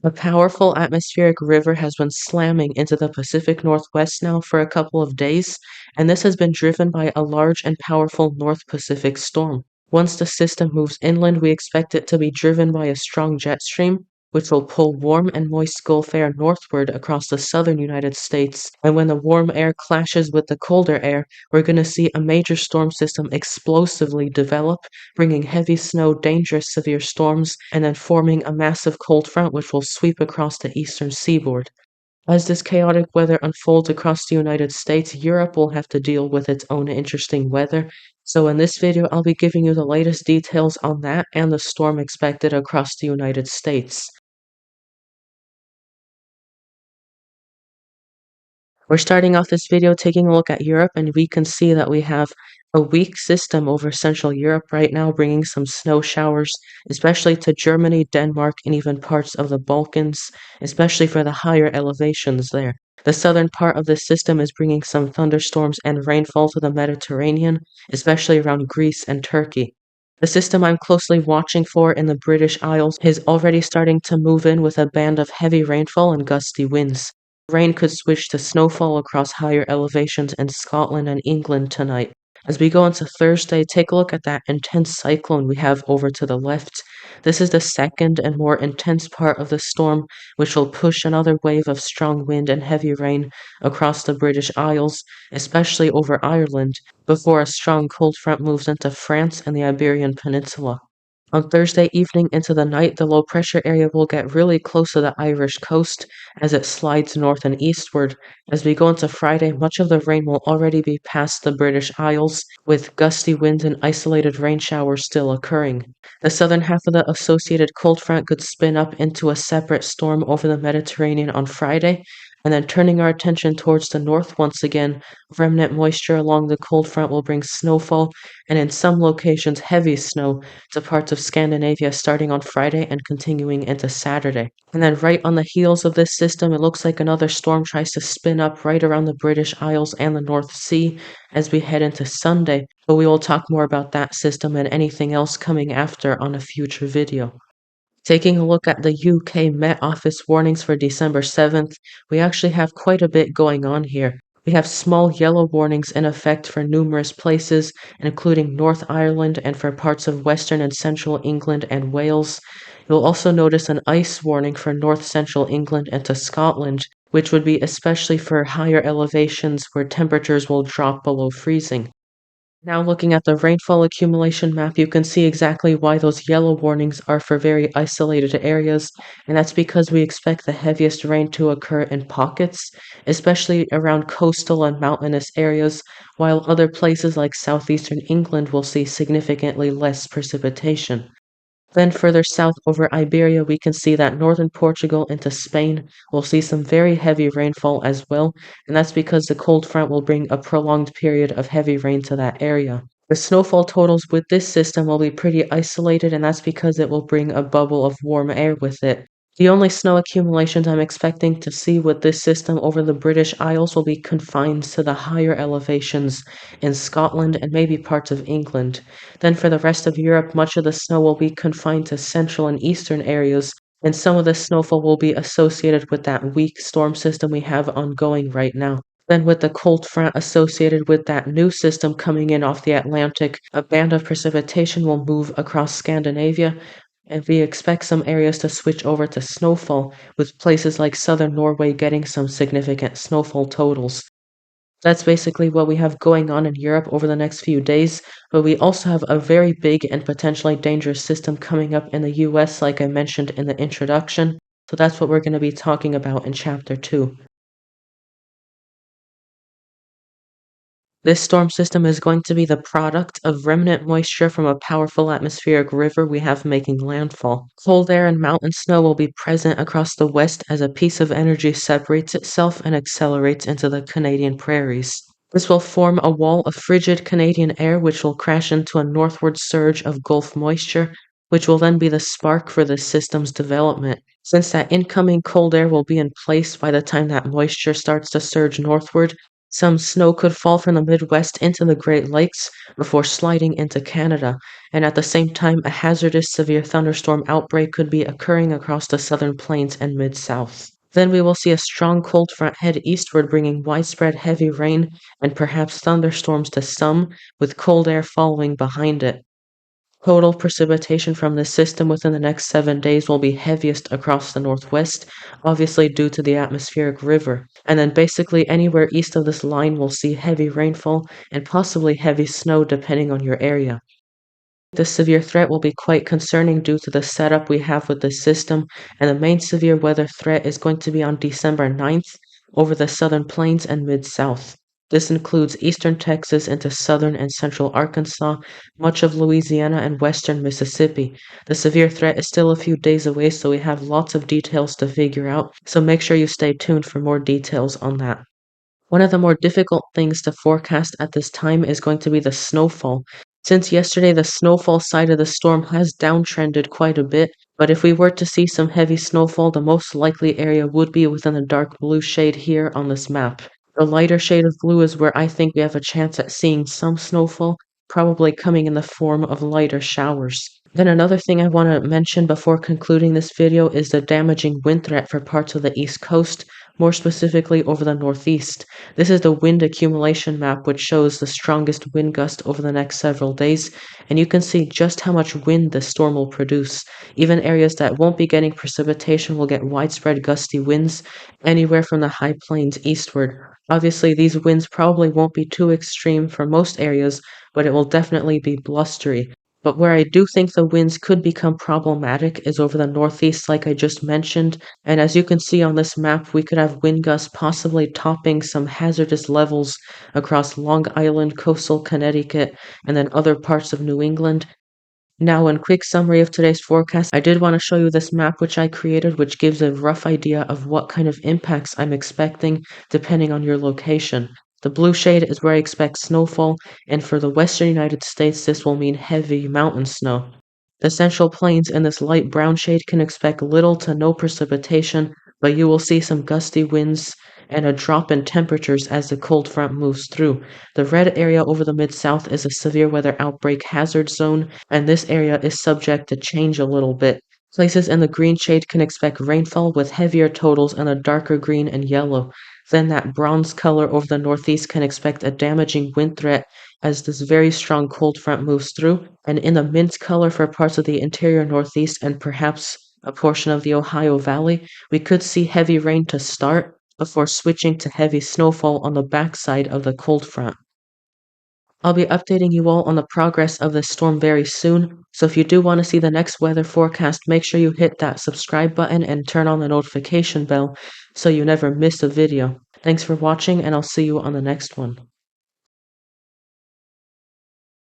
A powerful atmospheric river has been slamming into the Pacific Northwest now for a couple of days, and this has been driven by a large and powerful North Pacific storm. Once the system moves inland, we expect it to be driven by a strong jet stream, which will pull warm and moist Gulf air northward across the southern United States. And when the warm air clashes with the colder air, we're going to see a major storm system explosively develop, bringing heavy snow, dangerous severe storms, and then forming a massive cold front which will sweep across the eastern seaboard. As this chaotic weather unfolds across the United States, Europe will have to deal with its own interesting weather. So in this video, I'll be giving you the latest details on that and the storm expected across the United States. We're starting off this video taking a look at Europe, and we can see that we have a weak system over Central Europe right now, bringing some snow showers, especially to Germany, Denmark, and even parts of the Balkans, especially for the higher elevations there. The southern part of the system is bringing some thunderstorms and rainfall to the Mediterranean, especially around Greece and Turkey. The system I'm closely watching for in the British Isles is already starting to move in with a band of heavy rainfall and gusty winds. Rain could switch to snowfall across higher elevations in Scotland and England tonight. As we go into Thursday, take a look at that intense cyclone we have over to the left. This is the second and more intense part of the storm, which will push another wave of strong wind and heavy rain across the British Isles, especially over Ireland, before a strong cold front moves into France and the Iberian Peninsula. On Thursday evening into the night, the low pressure area will get really close to the Irish coast as it slides north and eastward. As we go into Friday, much of the rain will already be past the British Isles, with gusty winds and isolated rain showers still occurring. The southern half of the associated cold front could spin up into a separate storm over the Mediterranean on Friday, and then turning our attention towards the north once again, remnant moisture along the cold front will bring snowfall and in some locations heavy snow to parts of Scandinavia starting on Friday and continuing into Saturday. And then right on the heels of this system, it looks like another storm tries to spin up right around the British Isles and the North Sea as we head into Sunday, but we will talk more about that system and anything else coming after on a future video. Taking a look at the UK Met Office warnings for December 7th, we actually have quite a bit going on here. We have small yellow warnings in effect for numerous places, including North Ireland and for parts of Western and Central England and Wales. You'll also notice an ice warning for North Central England and to Scotland, which would be especially for higher elevations where temperatures will drop below freezing. Now looking at the rainfall accumulation map, you can see exactly why those yellow warnings are for very isolated areas, and that's because we expect the heaviest rain to occur in pockets, especially around coastal and mountainous areas, while other places like southeastern England will see significantly less precipitation. Then further south over Iberia, we can see that northern Portugal into Spain will see some very heavy rainfall as well, and that's because the cold front will bring a prolonged period of heavy rain to that area. The snowfall totals with this system will be pretty isolated, and that's because it will bring a bubble of warm air with it. The only snow accumulations I'm expecting to see with this system over the British Isles will be confined to the higher elevations in Scotland and maybe parts of England. Then for the rest of Europe, much of the snow will be confined to central and eastern areas, and some of the snowfall will be associated with that weak storm system we have ongoing right now. Then with the cold front associated with that new system coming in off the Atlantic, a band of precipitation will move across Scandinavia, and we expect some areas to switch over to snowfall, with places like southern Norway getting some significant snowfall totals. That's basically what we have going on in Europe over the next few days, but we also have a very big and potentially dangerous system coming up in the US, like I mentioned in the introduction, so that's what we're going to be talking about in Chapter 2. This storm system is going to be the product of remnant moisture from a powerful atmospheric river we have making landfall. Cold air and mountain snow will be present across the west as a piece of energy separates itself and accelerates into the Canadian prairies. This will form a wall of frigid Canadian air which will crash into a northward surge of Gulf moisture, which will then be the spark for this system's development. Since that incoming cold air will be in place by the time that moisture starts to surge northward, Some snow could fall from the Midwest into the Great Lakes before sliding into Canada, and at the same time, a hazardous severe thunderstorm outbreak could be occurring across the southern plains and mid-south. Then we will see a strong cold front head eastward, bringing widespread heavy rain and perhaps thunderstorms to some, with cold air following behind it. Total precipitation from this system within the next 7 days will be heaviest across the northwest, obviously due to the atmospheric river. And then basically anywhere east of this line will see heavy rainfall and possibly heavy snow depending on your area. This severe threat will be quite concerning due to the setup we have with this system, and the main severe weather threat is going to be on December 9th over the southern plains and mid-south. This includes eastern Texas into southern and central Arkansas, much of Louisiana, and western Mississippi. The severe threat is still a few days away, so we have lots of details to figure out, so make sure you stay tuned for more details on that. One of the more difficult things to forecast at this time is going to be the snowfall. Since yesterday, the snowfall side of the storm has downtrended quite a bit, but if we were to see some heavy snowfall, the most likely area would be within the dark blue shade here on this map. The lighter shade of blue is where I think we have a chance at seeing some snowfall, probably coming in the form of lighter showers. Then another thing I want to mention before concluding this video is the damaging wind threat for parts of the East Coast, more specifically over the Northeast. This is the wind accumulation map, which shows the strongest wind gust over the next several days, and you can see just how much wind the storm will produce. Even areas that won't be getting precipitation will get widespread gusty winds anywhere from the high plains eastward. Obviously, these winds probably won't be too extreme for most areas, but it will definitely be blustery. But where I do think the winds could become problematic is over the northeast, like I just mentioned. And as you can see on this map, we could have wind gusts possibly topping some hazardous levels across Long Island, coastal Connecticut, and then other parts of New England. Now, in quick summary of today's forecast, I did want to show you this map which I created, which gives a rough idea of what kind of impacts I'm expecting depending on your location. The blue shade is where I expect snowfall, and for the western United States, this will mean heavy mountain snow. The central plains in this light brown shade can expect little to no precipitation, but you will see some gusty winds and a drop in temperatures as the cold front moves through. The red area over the mid-south is a severe weather outbreak hazard zone, and this area is subject to change a little bit. Places in the green shade can expect rainfall with heavier totals in the darker green and yellow. Then that bronze color over the northeast can expect a damaging wind threat as this very strong cold front moves through, and in the mint color for parts of the interior northeast and perhaps a portion of the Ohio Valley, we could see heavy rain to start before switching to heavy snowfall on the backside of the cold front. I'll be updating you all on the progress of this storm very soon, so if you do want to see the next weather forecast, make sure you hit that subscribe button and turn on the notification bell so you never miss a video. Thanks for watching, and I'll see you on the next one.